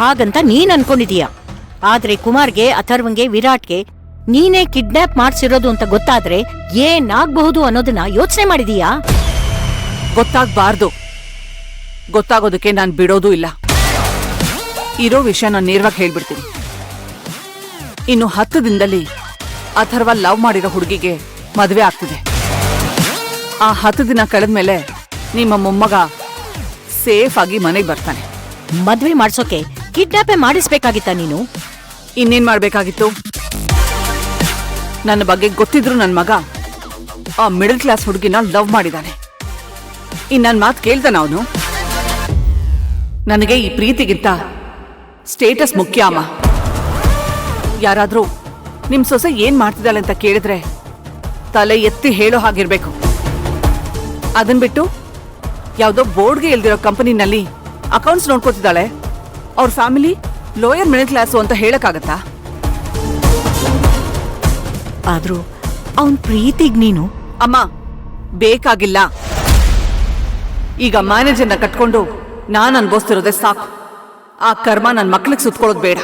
ಹಾಗಂತ ನೀನ್ ಅನ್ಕೊಂಡಿದೀಯ. ಆದ್ರೆ ಕುಮಾರ್ಗೆ, ಅಥರ್ವಂಗೆ, ವಿರಾಟ್ಗೆ ನೀನೇ ಕಿಡ್ನಾಪ್ ಮಾಡ್ಸಿರೋದು ಅಂತ ಗೊತ್ತಾದ್ರೆ ಏನಾಗ್ಬಹುದು ಅನ್ನೋದನ್ನ ಯೋಚನೆ ಮಾಡಿದೀಯಾ? ಗೊತ್ತಾಗ್ಬಾರ್ದು. ಗೊತ್ತಾಗೋದಕ್ಕೆ ನಾನ್ ಬಿಡೋದೂ ಇಲ್ಲ. ಇರೋ ವಿಷಯ ನಾನು ನೇರವಾಗಿ ಹೇಳ್ಬಿಡ್ತೀನಿ. ಇನ್ನು 10 ದಿನದಲ್ಲಿ ಅಥರ್ವ ಲವ್ ಮಾಡಿರೋ ಹುಡುಗಿಗೆ ಮದುವೆ ಆಗ್ತಿದೆ. ಆ 10 ದಿನ ಕಳೆದ್ಮೇಲೆ ನಿಮ್ಮ ಮೊಮ್ಮಗ ಸೇಫ್ ಆಗಿ ಮನೆಗೆ ಬರ್ತಾನೆ. ಮದ್ವೆ ಮಾಡ್ಸೋಕೆ ಕಿಡ್ನಾಪೇ ಮಾಡಿಸ್ಬೇಕಾಗಿತ್ತ ನೀನು? ಇನ್ನೇನ್ ಮಾಡ್ಬೇಕಾಗಿತ್ತು? ನನ್ನ ಬಗ್ಗೆ ಗೊತ್ತಿದ್ರು ನನ್ನ ಮಗ ಆ ಮಿಡಲ್ ಕ್ಲಾಸ್ ಹುಡುಗಿನ ಲವ್ ಮಾಡಿದಾನೆ. ನನ್ ಮಾತು ಕೇಳ್ತಾನ ಅವನು? ನನಗೆ ಈ ಪ್ರೀತಿಗಿಂತ ಸ್ಟೇಟಸ್ ಮುಖ್ಯ ಅಮ್ಮ. ಯಾರಾದ್ರೂ ನಿಮ್ ಸೊಸೆ ಏನ್ ಮಾಡ್ತಿದ್ದಾಳೆ ಅಂತ ಕೇಳಿದ್ರೆ ತಲೆ ಎತ್ತಿ ಹೇಳೋ ಹಾಗಿರ್ಬೇಕು. ಅದನ್ ಬಿಟ್ಟು ಯಾವ್ದೋ ಬೋರ್ಡ್ಗೆ ಇಲ್ದಿರೋ ಕಂಪನಿನಲ್ಲಿ ಅಕೌಂಟ್ಸ್ ನೋಡ್ಕೋತಿದ್ದಾಳೆ, ಅವ್ರ ಫ್ಯಾಮಿಲಿ ಲೋಯರ್ ಮಿಡಲ್ ಕ್ಲಾಸು ಅಂತ ಹೇಳಕ್ಕಾಗತ್ತಾ? ಆದ್ರೂ ಅವನ್ ಪ್ರೀತಿಗ್ ನೀನು? ಅಮ್ಮ, ಬೇಕಾಗಿಲ್ಲ. ಈಗ ಮ್ಯಾನೇಜರ್ನ ಕಟ್ಕೊಂಡು ನಾನ್ ಅನ್ಭವಿಸ್ತಿರೋದೇ ಸಾಕು. ಆ ಕರ್ಮ ನನ್ ಮಕ್ಳಿಗೆ ಸುತ್ಕೊಳ್ಳೋದು ಬೇಡ.